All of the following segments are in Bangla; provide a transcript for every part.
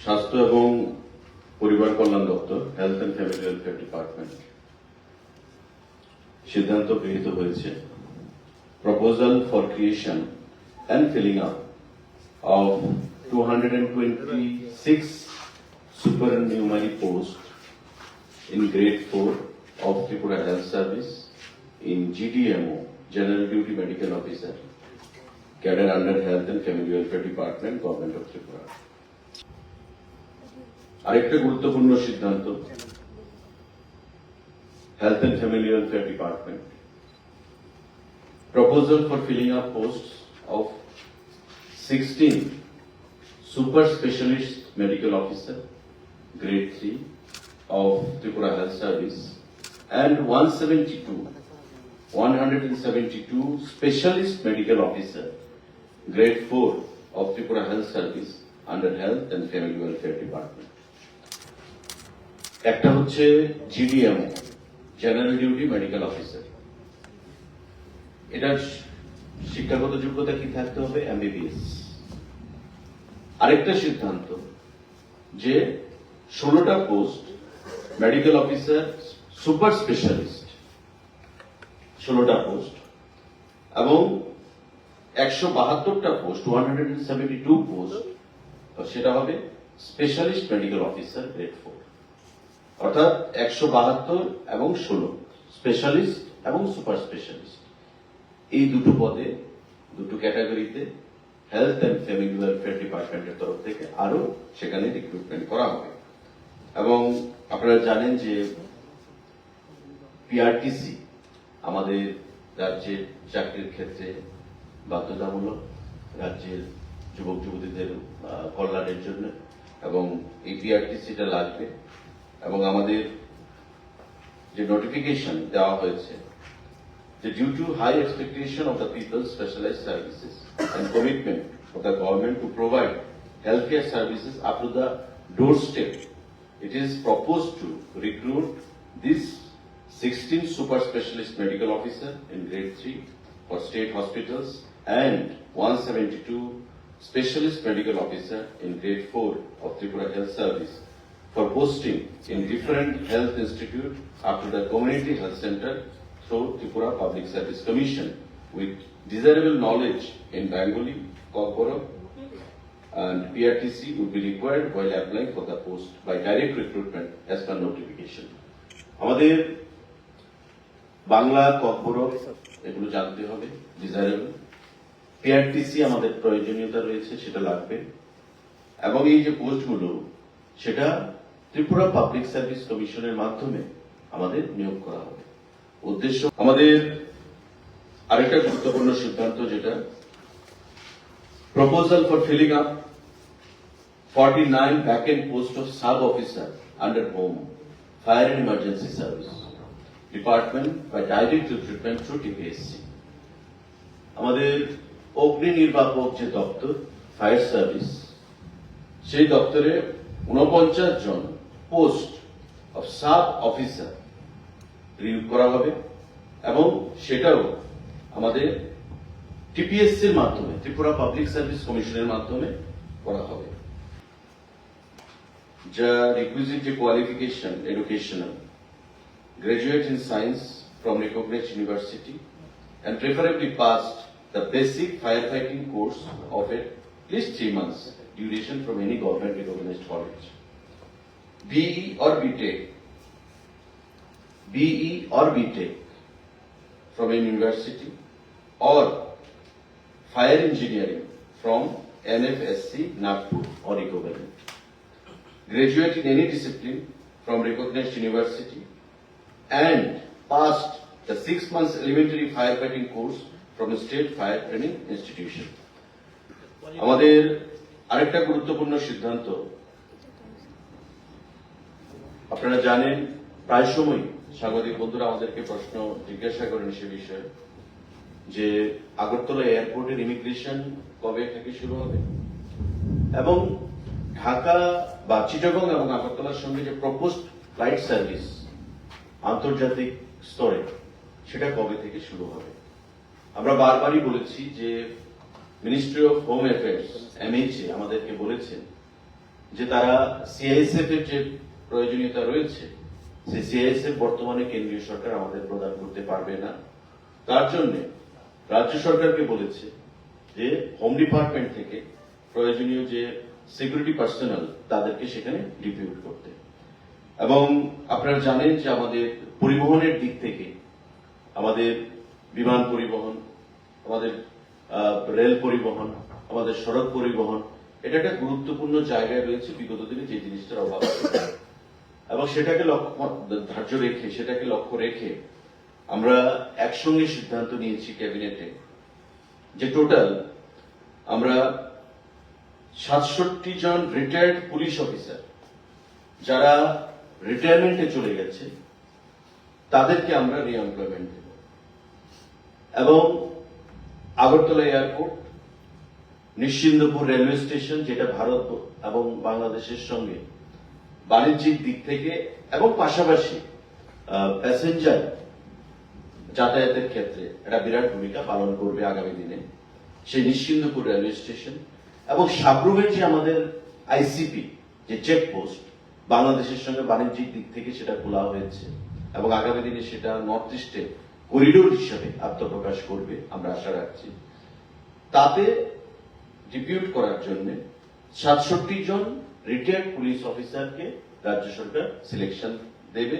স্বাস্থ্য এবং পরিবার কল্যাণ দপ্তর health and family welfare department সিদ্ধান্ত গৃহীত হয়েছে proposal for creation and filling up of 226 supernumerary posts in grade 4 of Tripura Health Service in GDMO, General Duty Medical Officer, cadre under Health and Family Welfare Department, Government of Tripura. আরেকটা গুরুত্বপূর্ণ সিদ্ধান্ত Health and Family Welfare Department proposal for filling up posts of 16 super specialist medical officer grade 3 of Tripura Health Service and 172 specialist medical officer grade 4 of Tripura Health Service under Health and Family Welfare Department. একটা হচ্ছে GDMO general duty medical officer, এটার শিক্ষাগত যোগ্যতা কি থাকতে হবে? এমবিবিএস। আরেকটা সিদ্ধান্ত যে 16টা post medical officer super specialist 16টা পোস্ট এবং 172টা পোস্ট 172 পোস্ট সেটা হবে স্পেশালিস্ট মেডিকেল অফিসার গ্রেড 4, অর্থাৎ 172 এবং 16 স্পেশালিস্ট এবং সুপার স্পেশালিস্ট এই দুটো পদে দুটো ক্যাটাগরিতে হেলথ এন্ড ফ্যামিলি ওয়েলফেয়ার ডিপার্টমেন্টের তরফ থেকে আরো সেখানে রিক্রুটমেন্ট করা হবে। এবং আপনারা জানেন যে পিআরটিসি আমাদের রাজ্যের চাকরির ক্ষেত্রে বাধ্যতামূলক রাজ্যের যুবক যুবতীদের কল্যাণের জন্য, এবং এই পিআরটিসিটা লাগবে। এবং আমাদের যে নোটিফিকেশন দেওয়া হয়েছে যে due to high expectation of the people's specialized services and commitment of the government to provide healthcare services up to the doorstep, it is proposed to recruit these 16 super specialist medical officer in grade 3 for state hospitals and 172 specialist medical officer in grade 4 of Tripura Health Service for posting in different health institute up to the community health center through Tripura Public Service Commission with desirable knowledge in Bengali, Kokborok, and PRTC would be required while applying for the post by direct recruitment as per notification. আমাদের বাংলা kokborok এগুলো জানতে হবে, desirable PRTC আমাদের প্রয়োজনীয়তা রয়েছে, সেটা লাগবে। এবং এই যে পোস্টগুলো সেটা ত্রিপুরা পাবলিক সার্ভিস কমিশনের মাধ্যমে আমাদের নিয়োগ করা হবে। উদ্দেশ্য আমাদের আরেকটা গুরুত্বপূর্ণ সিদ্ধান্ত যেটা proposal for filling up 49 vacant post of sub officer under home fire and emergency service department by direct recruitment through TPSC। আমাদের অগ্নি নির্বাপক যে দপ্তর ফায়ার সার্ভিস, সেই দপ্তরে 49 জন পোস্ট অফ সাব অফিসার নিয়োগ করা হবে এবং সেটাও আমাদের টিপিএসসির মাধ্যমে ত্রিপুরা পাবলিক সার্ভিস কমিশনের মাধ্যমে করা হবে। যা রিকুইজিট যে qualification educational graduate in science from recognised university and preferably passed the basic firefighting course of at least 3 months duration from any government recognized college. BE or BTech from a university or fire engineering from NFSC, Nagpur or equivalent. Graduate in any discipline from recognized university and passed the 6 months elementary firefighting course from a state fire training institution. আমাদের আরেকটা গুরুত্বপূর্ণ সিদ্ধান্ত, আপনারা জানেন প্রায় সময় সাংবাদিক বন্ধুরা আমাদেরকে প্রশ্ন জিজ্ঞাসা করেন সে বিষয়ে যে আগরতলা এয়ারপোর্টের ইমিগ্রেশন কবে থেকে শুরু হবে এবং ঢাকা বা চিটাগং এবং আগরতলার সঙ্গে যে প্রপোজড ফ্লাইট সার্ভিস আন্তর্জাতিক স্তরে সেটা কবে থেকে শুরু হবে। আমরা বারবারই বলেছি যে ministry of home affairs MHA আমাদেরকে বলেছেন যে তারা সিআইএসএফ এর যে প্রয়োজনীয়তা রয়েছে, সেই সিআইএসএফ বর্তমানে কেন্দ্রীয় সরকার আমাদের প্রদান করতে পারবে না। তার জন্য রাজ্য সরকারকে বলেছে যে হোম ডিপার্টমেন্ট থেকে প্রয়োজনীয় যে সিকিউরিটি পার্সোনাল তাদেরকে সেখানে ডিপিউট করতে। এবং আপনারা জানেন যে আমাদের পরিবহনের দিক থেকে আমাদের বিমান পরিবহন, আমাদের রেল পরিবহন, আমাদের সড়ক পরিবহন, এটা একটা গুরুত্বপূর্ণ জায়গায় রয়েছে বিগত দিনে যে জিনিসটার অভাব ছিল। এবং সেটাকে লক্ষ্য রেখে আমরা একসঙ্গে সিদ্ধান্ত নিয়েছি ক্যাবিনেটে যে টোটাল আমরা 67 জন রিটায়ার্ড পুলিশ অফিসার যারা রিটায়ারমেন্টে চলে গেছে তাদেরকে আমরা রিএমপ্লয়মেন্ট দেব। এবং Agartala airport, Nischintapur railway station, যেটা ভারত এবং বাংলাদেশের সঙ্গে বাণিজ্যিক দিক থেকে এবং পাশাপাশি প্যাসেঞ্জার যাতায়াতের ক্ষেত্রে একটা বিরাট ভূমিকা পালন করবে আগামী দিনে সেই নিশ্চিন্দপুর রেলওয়ে স্টেশন। এবং সাবরুমের যে আমাদের আইসিপি যে চেকপোস্ট, বাংলাদেশের সঙ্গে বাণিজ্যিক দিক থেকে সেটা খোলা হয়েছে এবং আগামী দিনে সেটা নর্থ ইস্টে করিডোর হিসেবে আত্মপ্রকাশ করবে আমরা আশা রাখছি। তাতে ডিপিউট করার জন্য 67 জন রিটায়ার্ড পুলিশ অফিসারকে রাজ্য সরকার সিলেকশন দেবে।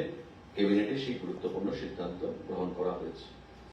ক্যাবিনেটে সেই গুরুত্বপূর্ণ সিদ্ধান্ত গ্রহণ করা হয়েছে।